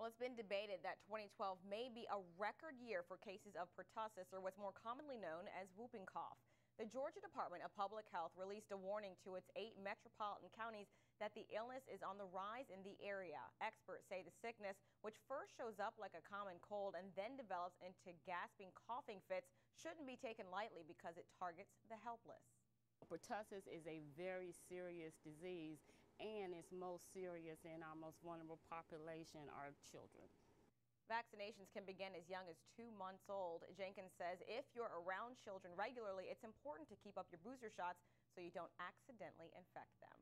Well, it's been debated that 2012 may be a record year for cases of pertussis, or what's more commonly known as whooping cough. The Georgia Department of Public Health released a warning to its 8 metropolitan counties that the illness is on the rise in the area. Experts say the sickness, which first shows up like a common cold and then develops into gasping coughing fits, shouldn't be taken lightly because it targets the helpless. Pertussis is a very serious disease, and it's most serious in our most vulnerable population, our children. Vaccinations can begin as young as 2 months old. Jenkins says if you're around children regularly, it's important to keep up your booster shots so you don't accidentally infect them.